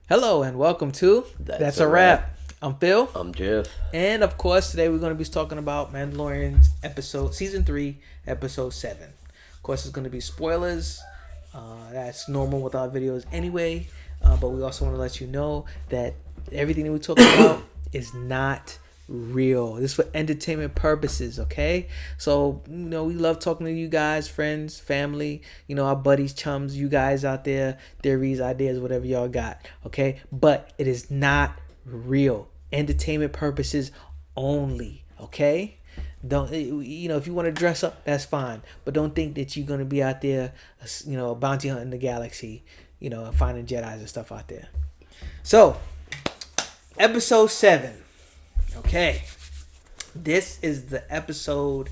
Hello and welcome to That's a Wrap. I'm Phil. I'm Jeff. And of course, today we're going to be talking about Mandalorian season 3, episode 7. Of course, it's going to be spoilers. That's normal with our videos anyway. But we also want to let you know that everything that we talk about is not real. This is for entertainment purposes, okay? So, we love talking to you guys, friends, family, our buddies, chums, you guys out there, theories, ideas, whatever y'all got, okay? But it is not real. Entertainment purposes only, okay? Don't, if you want to dress up, that's fine. But don't think that you're going to be out there, bounty hunting the galaxy, and finding Jedis and stuff out there. So, episode 7. Okay, this is the episode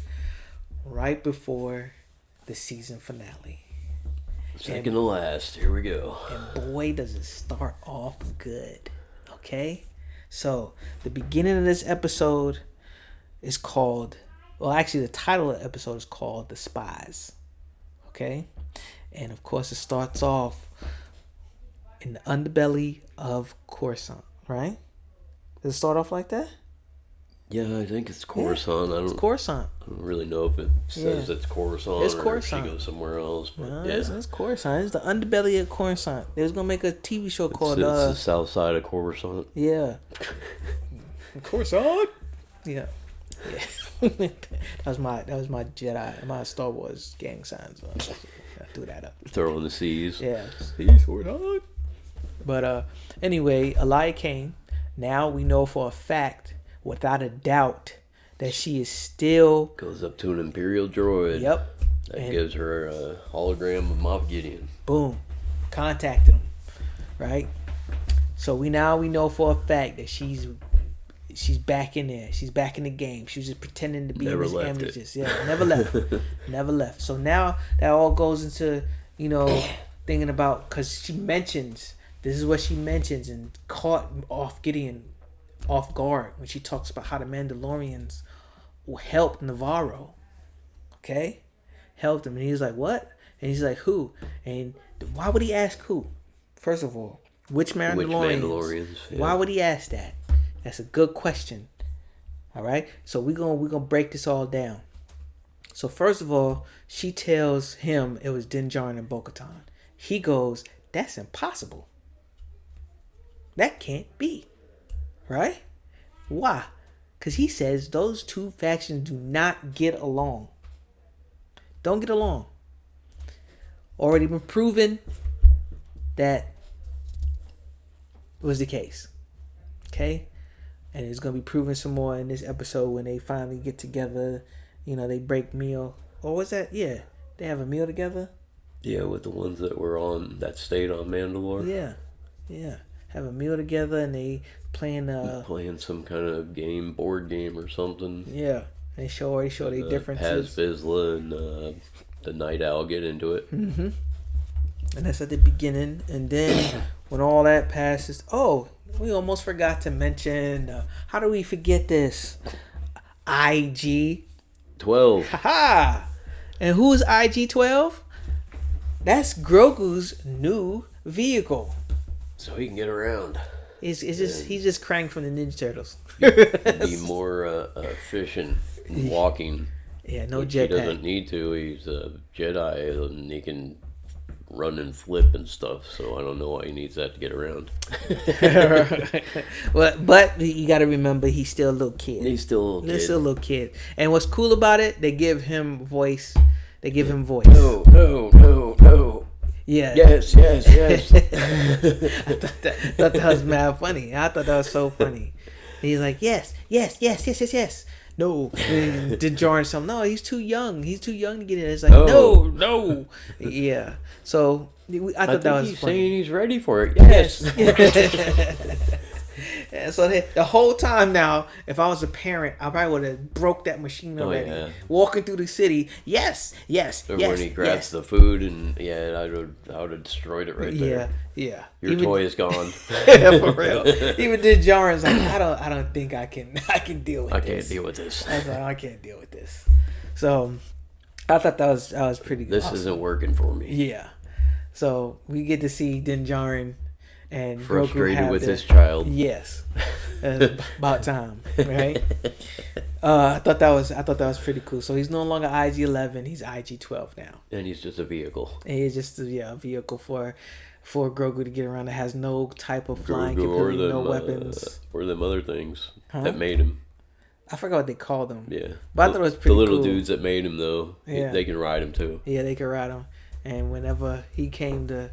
right before the season finale. Second to last. Here we go. And boy, does it start off good. Okay, so the beginning of this episode is called, the title of the episode is called The Spies. Okay, and of course it starts off in the underbelly of Coruscant, right? Does it start off like that? Yeah, I think it's Coruscant. It's Coruscant. I don't really know if it says it's Coruscant or if she goes somewhere else. But no, it's Coruscant. It's the underbelly of Coruscant. They was going to make a TV show called... It's the south side of Coruscant. Yeah. Coruscant? Yeah. that was my Jedi, my Star Wars gang signs. So I threw that up. Throw in the C's. Yeah. C's, Coruscant. But anyway, Elia Kane. Now we know for a fact, without a doubt, that she is still... Goes up to an Imperial droid. Yep. That gives her a hologram of Moff Gideon. Boom. Contacted him. Right? So we know for a fact that she's back in there. She's back in the game. She was just pretending to be never in this left amethyst. Yeah, never left. Never left. So now that all goes into, thinking about... Because she mentions... This is what she mentions and caught off Gideon off guard when she talks about how the Mandalorians helped Navarro. Okay? Helped him. And he's like, what? And he's like, who? And why would he ask who? First of all, which Mandalorians? Yeah. Why would he ask that? That's a good question. All right? So we're gonna break this all down. So first of all, she tells him it was Din Djarin and Bo-Katan. He goes, that's impossible. That can't be. Right? Why? Because he says those two factions do not get along. Don't get along. Already been proven that was the case. Okay? And it's going to be proven some more in this episode when they finally get together. They break meal. Or was that? Yeah. They have a meal together. Yeah, with the ones that stayed on Mandalore. Yeah. Yeah. Have a meal together and they playing some kind of board game or something. Yeah, they show their differences. Paz Vizsla and the Night Owl get into it. Mm-hmm. And that's at the beginning, and then when all that passes, we almost forgot to mention. How do we forget this? IG-12. Haha! And who's IG-12? That's Grogu's new vehicle. So he can get around. He's just Krang from the Ninja Turtles. Be more efficient in walking. Yeah, no jetpack. He doesn't need to. He's a Jedi and he can run and flip and stuff. So I don't know why he needs that to get around. But you got to remember, he's still a little kid. He's still a little kid. And what's cool about it, they give him voice. No. Yeah. Yes. I thought that was mad funny. I thought that was so funny. And he's like, yes. No. And Din Djarin something. No, he's too young. He's too young to get in. It's like, no. Yeah. So I thought that was he's funny. Saying he's ready for it. Yes. And so the whole time now, if I was a parent, I probably would have broke that machine already. Yeah. Walking through the city, yes. Or when he grabs the food and I would have destroyed it right there. Yeah. Your toy is gone. Yeah, for real. Even Din Djarin's like, I don't think I can deal with this. I can't deal with this. I was like, I can't deal with this. So I thought that was pretty good. This isn't working for me. Yeah. So we get to see Din Djarin and frustrated Grogu with had his child. Yes, about time, right? I thought that was pretty cool. So he's no longer IG-11; he's IG-12 now, And he's just a vehicle. and he's just a vehicle for Grogu to get around that has no type of flying Grogu or capability, them, no weapons. or them other things Huh? that made him. I forgot what they called them. Yeah, But I thought it was pretty the little cool. dudes that made him though. Yeah. They can ride him too. Yeah, they could ride him. And whenever he came to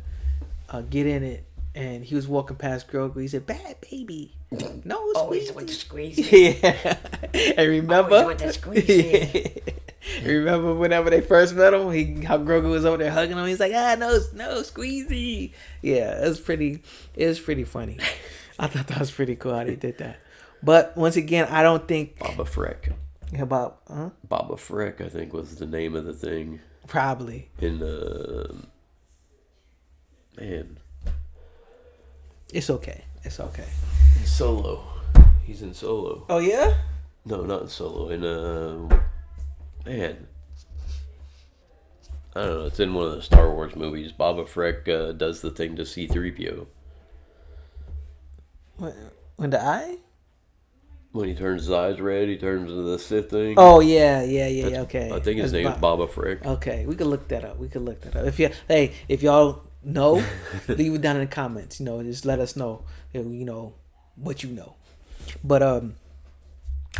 get in it, and he was walking past Grogu, he said, "Bad baby, no Always squeezy." with the squeeze. Yeah, and remember, Always with the squeeze. remember whenever they first met him, how Grogu was over there hugging him. He's like, no squeezy. Yeah, it was pretty funny. I thought that was pretty cool how they did that. But once again, I don't think Baba Freck. about Baba Freck, I think, was the name of the thing. probably. In man, It's okay. It's okay. in Solo. He's in Solo. Oh yeah. No, not in Solo. In man, I don't know. It's in one of the Star Wars movies. Baba Freck does the thing to C-3PO When the eye? when he turns his eyes red. He turns into the Sith thing. Oh yeah. Okay. I think his That's name is Baba Freck. Okay, we can look that up. If y'all know, leave it down in the comments. Just let us know. What you know. But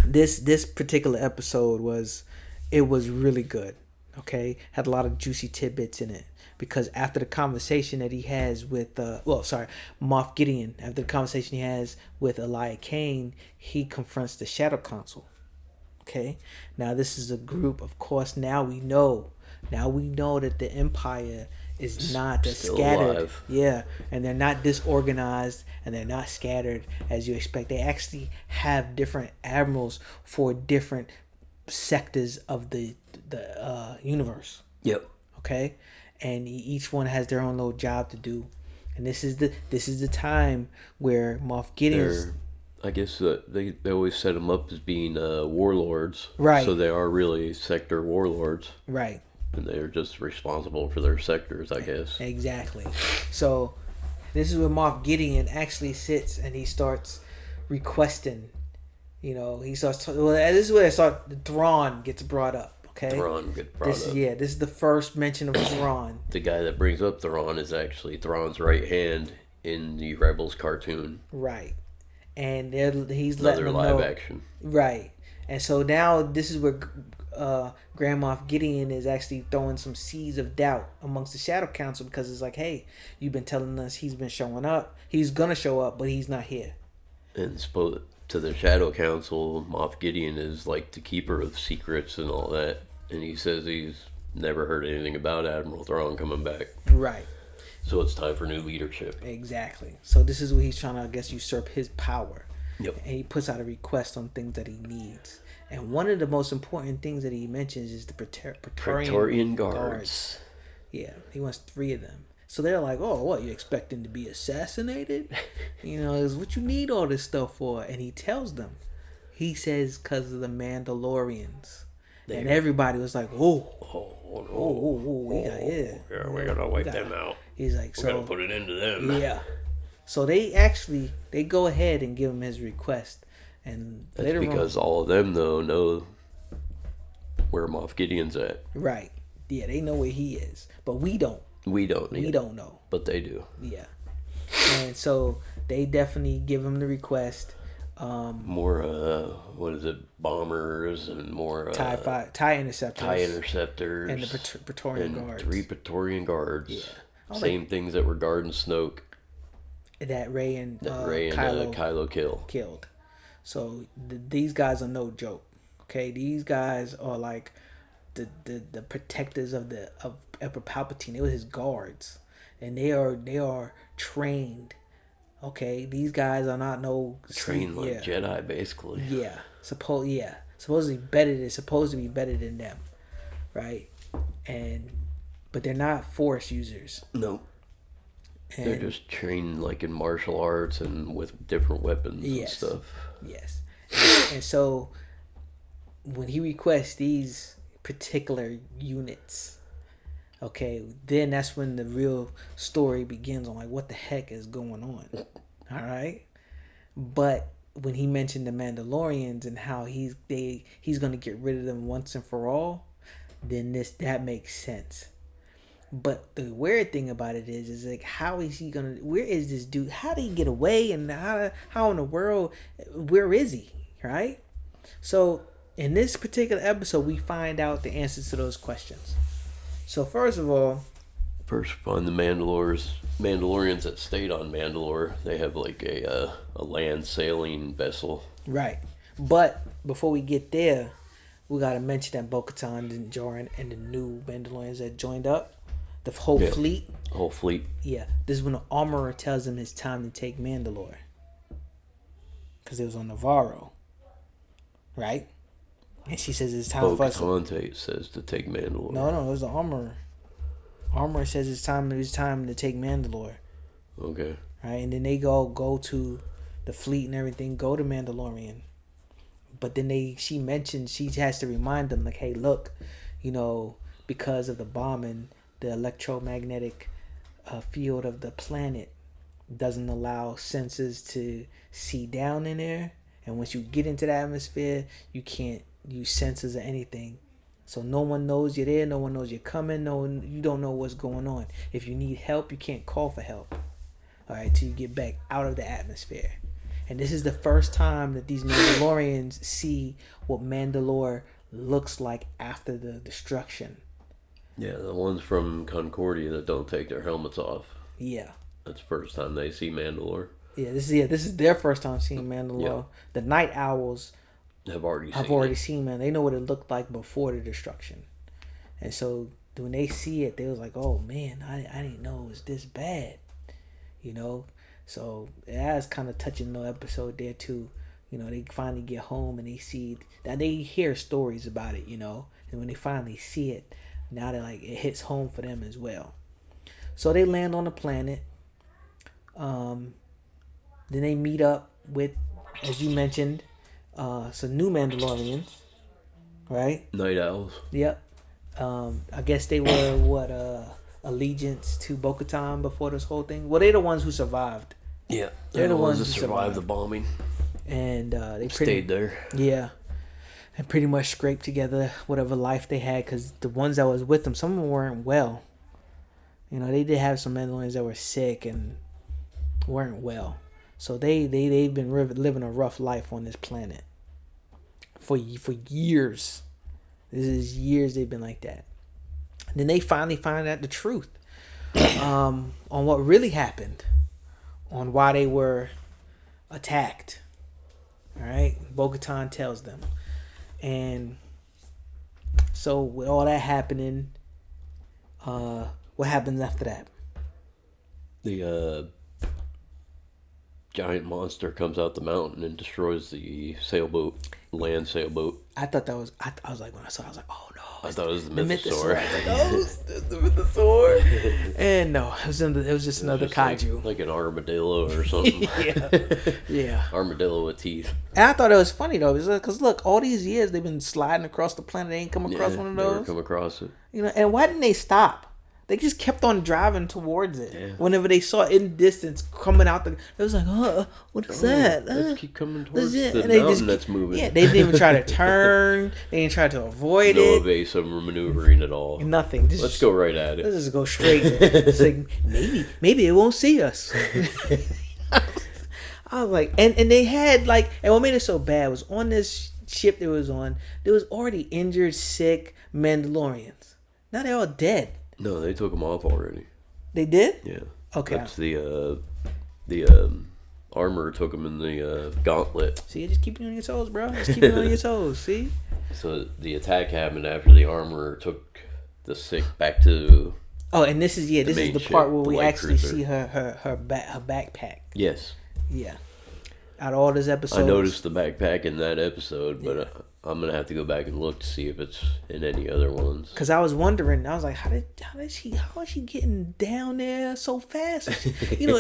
this particular episode was really good. Okay, had a lot of juicy tidbits in it because after the conversation that he has with Moff Gideon, after the conversation he has with Elia Kane, he confronts the Shadow Council. Okay, now this is a group. Of course, now we know that the Empire is not as Still scattered. alive. Yeah, and they're not disorganized and they're not scattered as you expect. They actually have different admirals for different sectors of the universe. Yep. Okay, and each one has their own little job to do, and this is the time where Moff Gideon's I guess they always set them up as being warlords. Right. So they are really sector warlords. right. And they're just responsible for their sectors, I guess. Exactly. So this is where Moff Gideon actually sits and he starts requesting. He starts. This is where the Thrawn gets brought up. Okay. Thrawn gets brought up. Yeah, this is the first mention of Thrawn. The guy that brings up Thrawn is actually Thrawn's right hand in the Rebels cartoon. Right. And he's Another letting them live know. action. Right. And so now this is where Grand Moff Gideon is actually throwing some seeds of doubt amongst the Shadow Council because it's like, hey, you've been telling us he's been showing up. He's going to show up, but he's not here. And to the Shadow Council, Moff Gideon is like the keeper of secrets and all that. And he says he's never heard anything about Admiral Thrawn coming back. Right. So it's time for new leadership. Exactly. So this is where he's trying to, I guess, usurp his power. Yep. And he puts out a request on things that he needs. And one of the most important things that he mentions is the Praetorian Guards. Yeah, he wants 3 of them. So they're like, oh, what, you expecting to be assassinated? Is what you need all this stuff for. And he tells them. He says because of the Mandalorians. And everybody was like, yeah, we're gonna wipe them out. He's like, We're gonna put it into them. Yeah. So they go ahead and give him his request. And That's later because all of them, though, know where Moff Gideon's at. Right. Yeah, they know where he is. But we don't. We don't. We don't know. But they do. Yeah. And so they definitely give him the request. More, bombers and more... TIE interceptors. TIE interceptors. And the Praetorian and Guards. 3 Praetorian Guards. Yeah. Same things that were guarding Snoke. That Rey and Kylo killed. So these guys are no joke. Okay, these guys are like the protectors of Emperor Palpatine. They were his guards, and they are trained. Okay, these guys are not trained like Jedi, basically. Yeah, supposedly better. They're supposed to be better than them, right? But they're not Force users. No. They're just trained like in martial arts and with different weapons and stuff. Yes. And so when he requests these particular units, Okay, then that's when the real story begins on like what the heck is going on. All right, but when he mentioned the Mandalorians and how he's gonna get rid of them once and for all, then that makes sense. But the weird thing about it is like how is he gonna? Where is this dude? How did he get away? And how in the world? Where is he? Right? So in this particular episode, we find out the answers to those questions. So first of all, find the Mandalorians that stayed on Mandalore. They have like a land sailing vessel. right? But before we get there, we gotta mention that Bo-Katan and Djarin and the new Mandalorians that joined up, the whole fleet. Whole fleet. Yeah, this is when the armorer tells him it's time to take Mandalore, because it was on Navarro, right? And she says it's time for us. Bo-Katan says to take Mandalore. No, it was the armorer. Armorer says it's time to take Mandalore. Okay. Right, and then they go to the fleet and everything, go to Mandalorian. But then she mentions, she has to remind them like, hey, look, because of the bombing, the electromagnetic field of the planet doesn't allow senses to see down in there, and once you get into the atmosphere, you can't use senses or anything. So no one knows you're there, no one knows you're coming, you don't know what's going on. If you need help, you can't call for help. All right, till you get back out of the atmosphere. And this is the first time that these Mandalorians see what Mandalore looks like after the destruction. Yeah, the ones from Concordia that don't take their helmets off. Yeah. That's the first time they see Mandalore. Yeah, this is their first time seeing Mandalore. Yeah. The Night Owls have already seen man. They know what it looked like before the destruction. And so when they see it, they was like, oh man, I didn't know it was this bad. So that's kind of touching the episode there too. They finally get home and they see that, they hear stories about it, and when they finally see it, now they're like, it hits home for them as well. So they land on the planet. Then they meet up with, as you mentioned, some new Mandalorians, right? Night Owls. Yep. I guess they were allegiance to Bo-Katan before this whole thing. Well, they're the ones who survived. Yeah, they're the ones that survived the bombing. And they stayed there. Yeah. And pretty much scraped together whatever life they had, because the ones that was with them, some of them weren't well. They did have some Mandalorians that were sick and weren't well. So they've been living a rough life on this planet for years. This is years they've been like that. And then they finally find out the truth on what really happened, on why they were attacked. All right, Bo-Katan tells them, and so with all that happening, what happens after that? The giant monster comes out the mountain and destroys the land sailboat. I thought that was. I was like, when I saw it, I was like, oh no. I thought it was the Mythosaur. I was like, oh, it's the Mythosaur. And no, it was just another kaiju. Like an armadillo or something. Yeah. Armadillo with teeth. And I thought it was funny though, because look, all these years they've been sliding across the planet. They ain't come across one of those. Never come across it. And why didn't they stop? They just kept on driving towards it. Yeah. Whenever they saw it in distance coming out, they was like, what is that? Let's keep coming towards the mountain that's moving. Yeah, they didn't even try to turn. They didn't try to avoid it. No evasive maneuvering at all. Nothing. Let's go right at it. Let's just go straight. It's like, maybe it won't see us. I was like, and they had like, and what made it so bad was on this ship they was on, there was already injured, sick Mandalorians. Now they're all dead. No, they took them off already. They did? Yeah. Okay. That's the armor took them in the gauntlet. See, just keep it on your toes, bro. Just keep it on your toes. See. So the attack happened after the armor took the sick back to. Oh, and this is the part where we actually see her backpack. Yes. Yeah. Out of all this episode, I noticed the backpack in that episode, but I'm gonna have to go back and look to see if it's in any other ones. Because I was wondering, I was like, how is she getting down there so fast?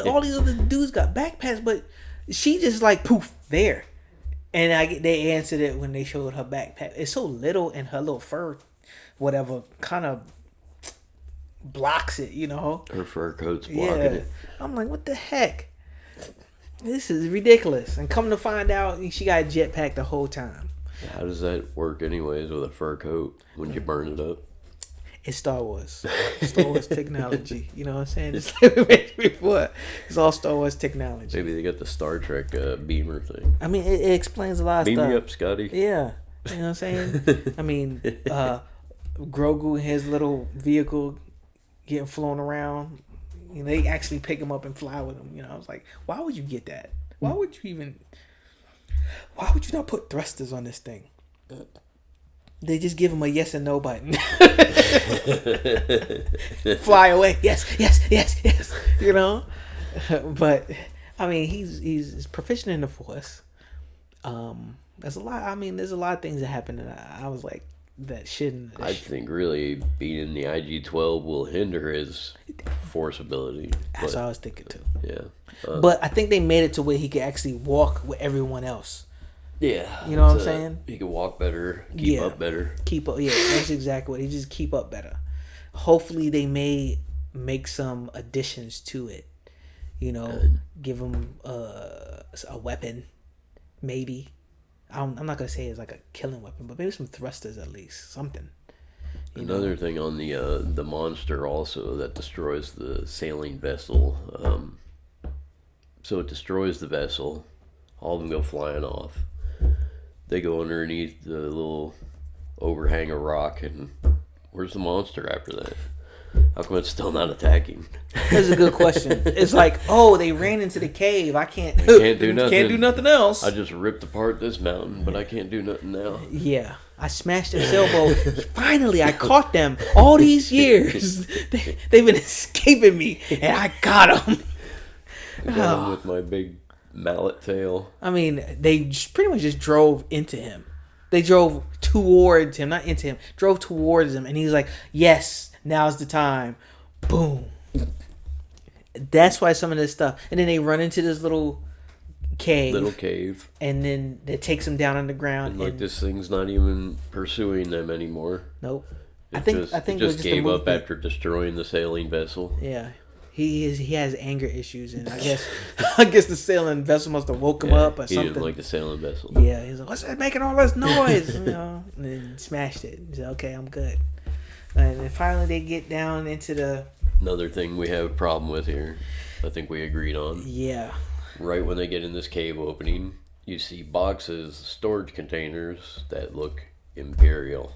All these other dudes got backpacks, but she just like poof there. And they answered it when they showed her backpack. It's so little, and her little fur, whatever, kind of blocks it, you know. Her fur coat's blocking Yeah. it. I'm like, what the heck? This is ridiculous. And come to find out, she got a jetpack the whole time. How does that work anyways with a fur coat when you burn it up? It's Star Wars. Star Wars technology. You know what I'm saying? Just like we mentioned before. It's all Star Wars technology. Maybe they got the Star Trek beamer thing. I mean, it explains a lot of Beam stuff. me up, Scotty. Yeah. You know what I'm saying? I mean, Grogu and his little vehicle getting flown around. You know, they actually pick him up and fly with him. You know, I was like, why would you get that? Why would you not put thrusters on this thing? They just give him a yes and no button. Fly away. Yes, yes, yes, yes. You know? But, I mean, he's proficient in the Force. There's a lot. I mean, there's a lot of things that happen that I was like, that shouldn't. I think really being in the IG-12 will hinder his Force ability. That's what I was thinking too. Yeah. But I think they made it to where he could actually walk with everyone else. Yeah. You know what I'm saying? He can walk better, keep Yeah. up better. Keep up. Yeah, that's exactly what he just keep up better. Hopefully, they may make some additions to it. You know, give him a weapon, maybe. I'm not gonna say it's like a killing weapon, but maybe some thrusters at least, something. Another thing on the monster also that destroys the sailing vessel. So it destroys the vessel. All of them go flying off. They go underneath the little overhang of rock, and where's the monster after that? How come it's still not attacking? That's a good question. It's like, oh, they ran into the cave. I can't do nothing. Can't do nothing else. I just ripped apart this mountain, but I can't do nothing now. Yeah, I smashed their sailboat. Finally, I caught them. All these years, they've been escaping me, and I got them. I got him with my big mallet tail. I mean, they pretty much just drove into him. They drove towards him, not into him. Drove towards him, and he's like, "Yes, now's the time." Boom. That's why some of this stuff. And then they run into this little cave. And then it takes them down on the ground. And like this thing's not even pursuing them anymore. Nope. I think it just gave up after destroying the sailing vessel. Yeah. He has anger issues, and I guess the sailing vessel must have woke him up or he something. He didn't like the sailing vessel. Yeah, he's like, "What's that making all this noise?" You know, and then smashed it. He said, "Okay, I'm good." And then finally they get down into the... Another thing we have a problem with here, I think we agreed on. Yeah. Right when they get in this cave opening, you see boxes, storage containers that look Imperial.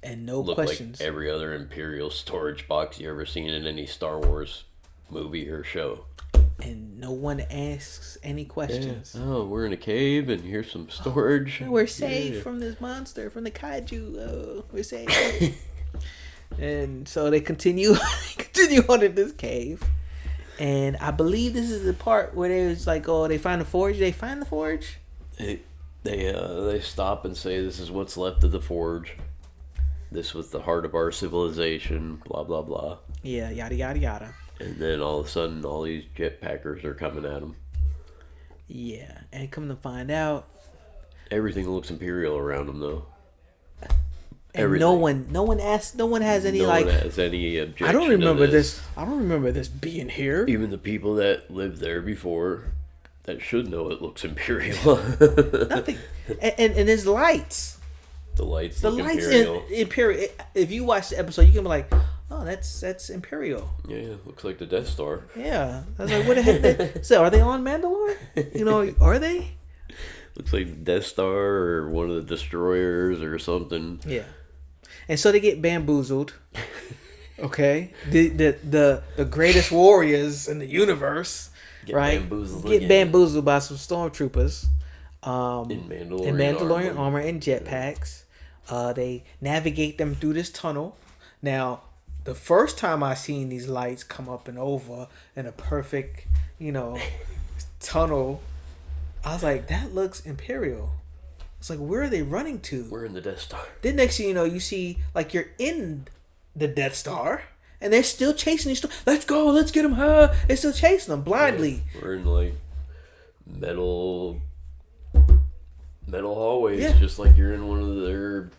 And no look questions. Like every other Imperial storage box you ever seen in any Star Wars movie or show. And no one asks any questions. Yeah. Oh, we're in a cave and here's some storage. We're safe from this monster, from the kaiju. Oh, we're safe. And so they continue on in this cave. And I believe this is the part where there's like, oh, they find the forge. They find the forge. They stop and say, "This is what's left of the forge. This was the heart of our civilization." Blah blah blah. Yeah, yada yada yada. And then all of a sudden, all these jetpackers are coming at them. Yeah, and come to find out, everything looks Imperial around them, though. And everything. no one has any objection. I don't remember this. I don't remember this being here. Even the people that lived there before, that should know it looks Imperial. Nothing. And there's lights. The lights The look lights Imperial. in Imperial. If you watch the episode, you can be like, "Oh, that's Imperial." Yeah, looks like the Death Star. Yeah, I was like, "What the heck?" So, are they on Mandalore? You know, are they? Looks like the Death Star or one of the destroyers or something. Yeah. And so they get bamboozled. Okay, the greatest warriors in the universe, get right? Bamboozled by some stormtroopers. In Mandalorian armor and jetpacks. They navigate them through this tunnel. Now, the first time I seen these lights come up and over in a perfect, tunnel, I was like, that looks Imperial. It's like, where are they running to? We're in the Death Star. Then next thing you know, you see, like, you're in the Death Star, and they're still chasing these. Let's go, let's get them, huh? They're still chasing them blindly. Yeah, we're in, like, metal hallways, just like you're in one of their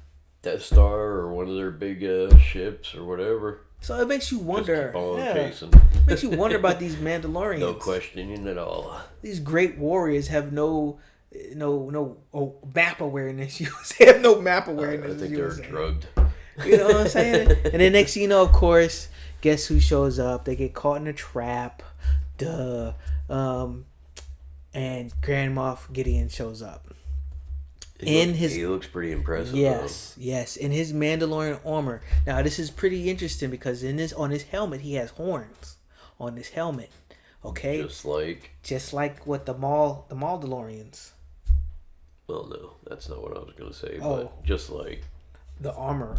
Death Star or one of their big ships or whatever. So it makes you wonder. Just keep on Yeah, chasing. makes you wonder about these Mandalorians. No questioning at all. These great warriors have no map awareness. They have no map awareness. I think they're drugged. You know what I'm saying? And then next thing you know, of course, guess who shows up? They get caught in a trap. Duh. And Grand Moff Gideon shows up. He looks pretty impressive. Yes, in his Mandalorian armor. Now this is pretty interesting because on his helmet he has horns on his helmet. Okay, just like what the Mandalorians. Well, no, that's not what I was gonna say. Oh. But just like the armor.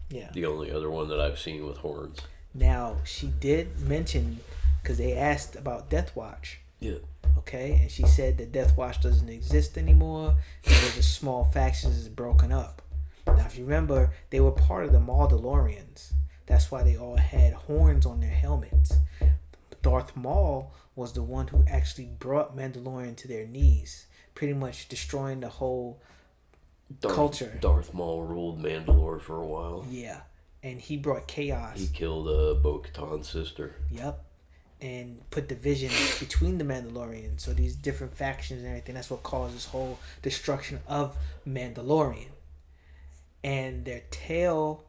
Yeah. The only other one that I've seen with horns. Now she did mention because they asked about Death Watch. Yeah. Okay, and she said that Death Watch doesn't exist anymore. And there's a small faction is broken up. Now, if you remember, they were part of the Mandalorians. That's why they all had horns on their helmets. Darth Maul was the one who actually brought Mandalorian to their knees, pretty much destroying the whole culture. Darth Maul ruled Mandalore for a while. Yeah, and he brought chaos. He killed Bo-Katan's sister. Yep. And put division between the Mandalorians. So these different factions and everything, that's what caused this whole destruction of Mandalorian. And their tale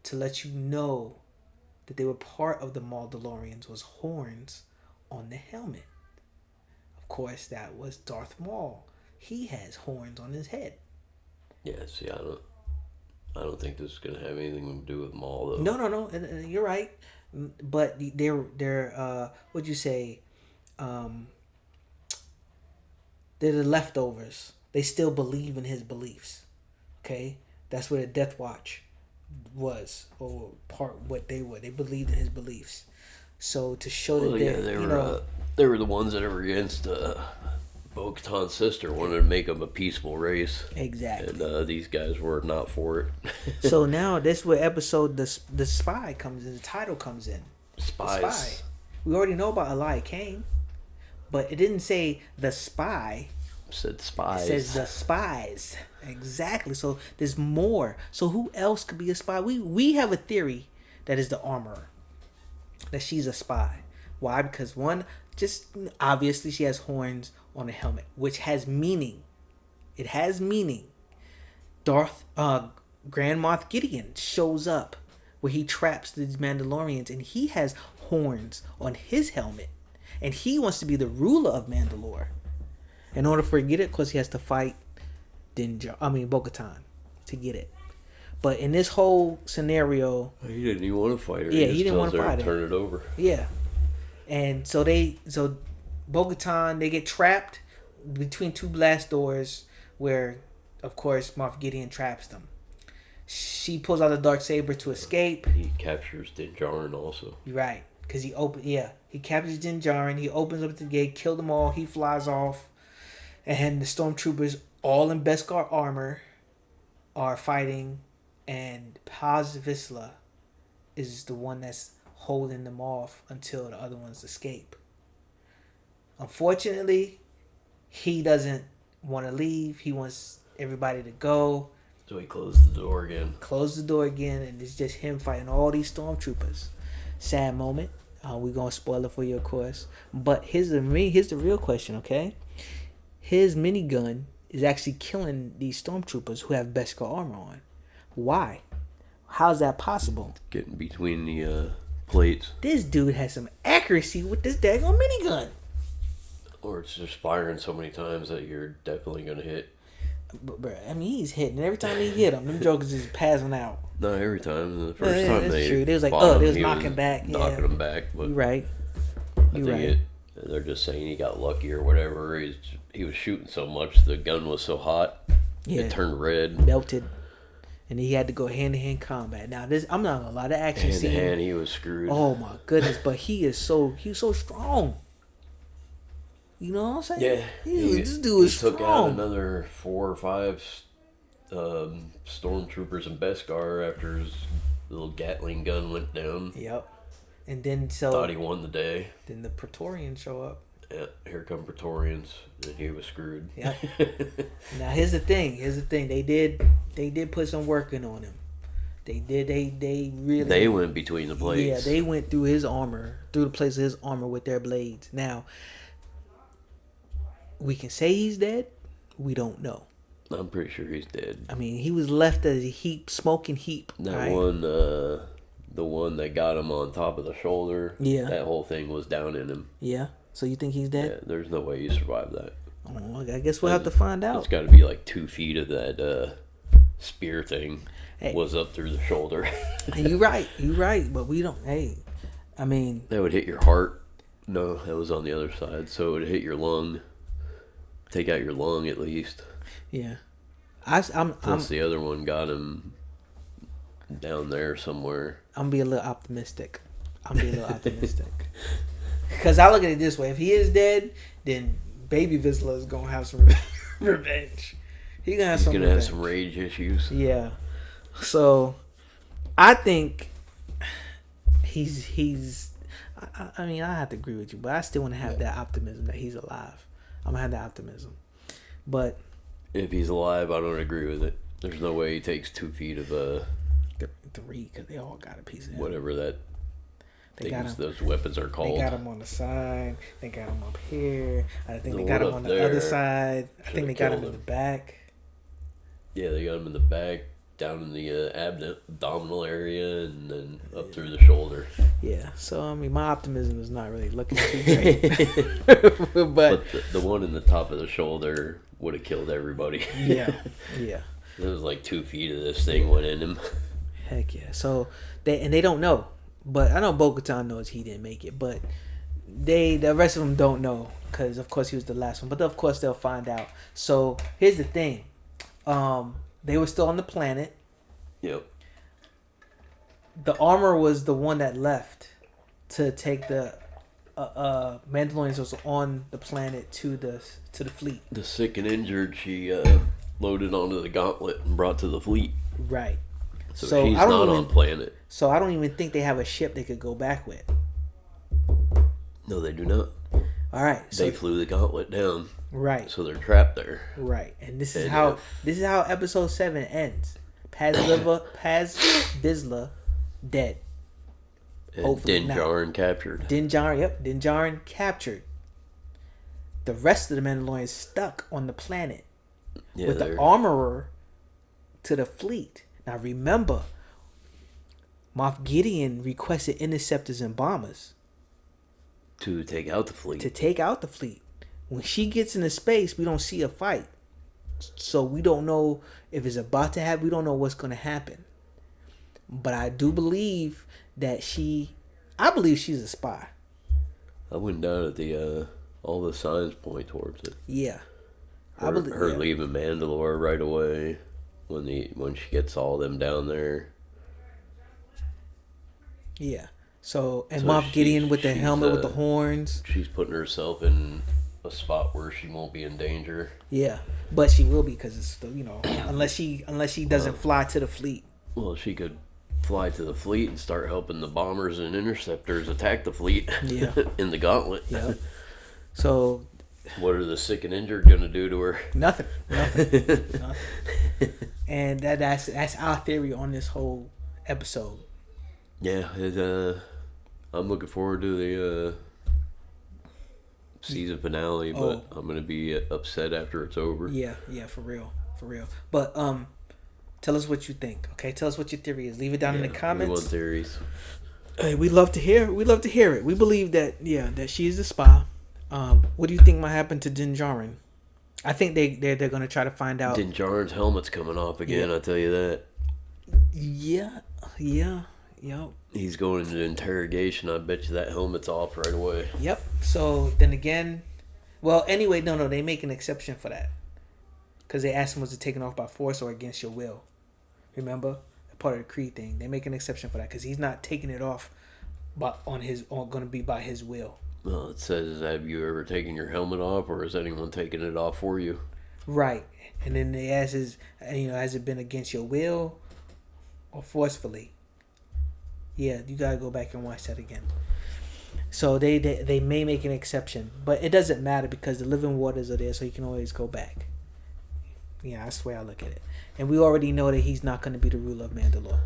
to let you know that they were part of the Mandalorians was horns on the helmet. Of course, that was Darth Maul. He has horns on his head. Yeah, see, I don't think this is going to have anything to do with Maul, though. No. You're right. But they're what'd you say? They're the leftovers. They still believe in his beliefs. Okay, that's what a Death Watch was, or part what they were. They believed in his beliefs. So to show that they were the ones that were against Bo-Katan's sister, wanted to make them a peaceful race. Exactly. And these guys were not for it. So now this where episode the spy comes in. The title comes in. Spies. The spy. We already know about Eli Kane, but it didn't say the spy. It said spies. It says the spies. Exactly. So there's more. So who else could be a spy? We have a theory that is the armorer. That she's a spy. Why? Because one, just obviously she has horns on the helmet, which has meaning. It has meaning. Grand Moff Gideon shows up where he traps these Mandalorians, and he has horns on his helmet, and he wants to be the ruler of Mandalore. In order for him to get it, of course, he has to fight Bo-Katan to get it. But in this whole scenario, he didn't even want to fight her. Yeah, he didn't want to fight her. Turn it over. Yeah, and so Bo-Katan, they get trapped between two blast doors where, of course, Moff Gideon traps them. She pulls out the Darksaber to escape. He captures Din Djarin also. You're right, because he captures Din Djarin. He opens up the gate, kills them all. He flies off, and the stormtroopers, all in Beskar armor, are fighting, and Paz Vizsla is the one that's holding them off until the other ones escape. Unfortunately, he doesn't want to leave. He wants everybody to go. So he closed the door again. And it's just him fighting all these stormtroopers. Sad moment. We're going to spoil it for you, of course. But here's the real question, okay? His minigun is actually killing these stormtroopers who have Beskar armor on. Why? How's that possible? Getting between the plates. This dude has some accuracy with this daggone minigun. Or it's just firing so many times that you're definitely going to hit. But, bro, I mean, he's hitting. Every time he hit him, them jokers is passing out. Not every time. The first time that's they true. They was like, they was knocking back. Knocking him back. But you're right. They're just saying he got lucky or whatever. He was shooting so much, the gun was so hot, it turned red. Melted. And he had to go hand-to-hand combat. Now, I'm not gonna lie, the action scene. Hand-to-hand, he was screwed. Oh, my goodness. But he was so strong. You know what I'm saying? Yeah. This dude is strong. He took out another 4 or 5 stormtroopers in Beskar after his little Gatling gun went down. Yep. And then thought he won the day. Then the Praetorians show up. Yeah, here come Praetorians, and he was screwed. Yep. Now here's the thing. They did put some work in on him. They did. They really. They went between the plates. Yeah, they went through his armor, through the place of his armor with their blades. Now, we can say he's dead. We don't know. I'm pretty sure he's dead. I mean, he was left as a heap, smoking heap. That right? one, the one that got him on top of the shoulder. Yeah. That whole thing was down in him. Yeah. So you think he's dead? Yeah, there's no way you survive that. Oh, I guess we'll have to find out. It's got to be like 2 feet of that spear thing was up through the shoulder. You're right. You're right. But we don't. Hey, I mean, That would hit your heart. No, that was on the other side. So it would hit your lung. Take out your lung at least. yeah. Plus the other one got him down there somewhere. I'm be a little optimistic. Because I look at it this way: if he is dead, then Baby Vizsla is gonna have some revenge. He's gonna have some rage issues. Yeah. So, I think he's. I mean, I have to agree with you, but I still want to have that optimism that he's alive. I'm gonna have that optimism, but if he's alive, I don't agree with it. There's no way he takes 2 feet of 3, because they all got a piece of him. whatever that those weapons are called. They got him on the side. They got him up here. I think they got one him up on the there other side. I think they got him in killed the back. Yeah, they got him in the back, down in the abdominal area, and then up through the shoulder. Yeah. So I mean, my optimism is not really looking too great. but the one in the top of the shoulder would have killed everybody. yeah. It was like 2 feet of this thing went in him. Heck yeah. So they don't know, but I know Bo-Katan knows he didn't make it, but the rest of them don't know because of course he was the last one. But of course they'll find out. So here's the thing, they were still on the planet. Yep. The armor was the one that left to take the Mandalorians was on the planet to the fleet. The sick and injured, she loaded onto the gauntlet and brought to the fleet. Right. So she's not on planet. So I don't even think they have a ship they could go back with. No, they do not. All right. They flew the gauntlet down. Right. So they're trapped there. Right. And this is how episode 7 ends. Paz Vizsla dead. And Din Djarin captured. Din Djarin captured. The rest of the Mandalorians stuck on the planet with the armorer to the fleet. Now remember, Moff Gideon requested interceptors and bombers to take out the fleet. When she gets into space, we don't see a fight. So we don't know if it's about to happen. We don't know what's going to happen. But I do believe that I believe she's a spy. I wouldn't doubt it. All the signs point towards it. Yeah. Her leaving Mandalore right away when she gets all them down there. Yeah. So Moff Gideon with the helmet with the horns. She's putting herself in a spot where she won't be in danger. Yeah, but she will be because it's unless she doesn't fly to the fleet. Well, she could fly to the fleet and start helping the bombers and interceptors attack the fleet. Yeah. In the gauntlet. Yeah. So. What are the sick and injured gonna do to her? Nothing. And that's our theory on this whole episode. Yeah, I'm looking forward to the season finale, but I'm gonna be upset after it's over. Yeah, for real. But tell us what you think. Okay, tell us what your theory is. Leave it down in the comments. We want theories. Hey, we love to hear. it. We believe that that she is the spy. What do you think might happen to Din Djarin? I think they're gonna try to find out. Din Djarin's helmet's coming off again. I tell you that. Yeah. He's going into interrogation. I bet you that helmet's off right away. Yep. So then again, well, anyway, no, they make an exception for that because they asked him was it taken off by force or against your will. Remember, part of the Creed thing. They make an exception for that because he's not taking it off, going to be by his will. Well, it says, have you ever taken your helmet off, or is anyone taking it off for you? Right. And then they ask, has it been against your will or forcefully? Yeah, you got to go back and watch that again. So they may make an exception, but it doesn't matter because the living waters are there, so you can always go back. Yeah, that's the way I look at it. And we already know that he's not going to be the ruler of Mandalore.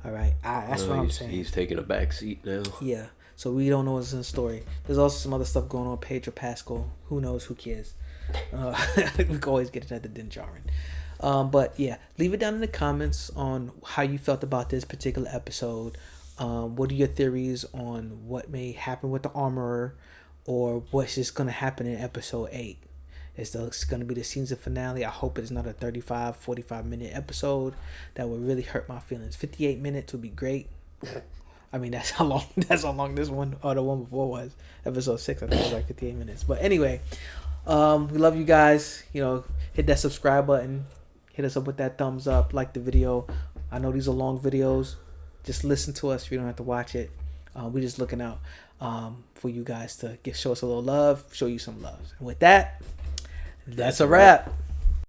All right, that's what I'm saying. He's taking a back seat now. Yeah, so we don't know what's in the story. There's also some other stuff going on. Pedro Pascal, who knows? Who cares? We can always get it at the Din Djarin. But yeah, leave it down in the comments on how you felt about this particular episode. What are your theories on what may happen with the armorer, or what's just going to happen in episode 8? It's going to be the season finale. I hope it's not a 35, 45-minute episode. That would really hurt my feelings. 58 minutes would be great. I mean, that's how long this one or the one before was. Episode 6, I think it was like 58 minutes. But anyway, we love you guys. Hit that subscribe button. Hit us up with that thumbs up. Like the video. I know these are long videos. Just listen to us. You don't have to watch it. We're just looking out for you guys to show us a little love. Show you some love. And with that, that's a wrap.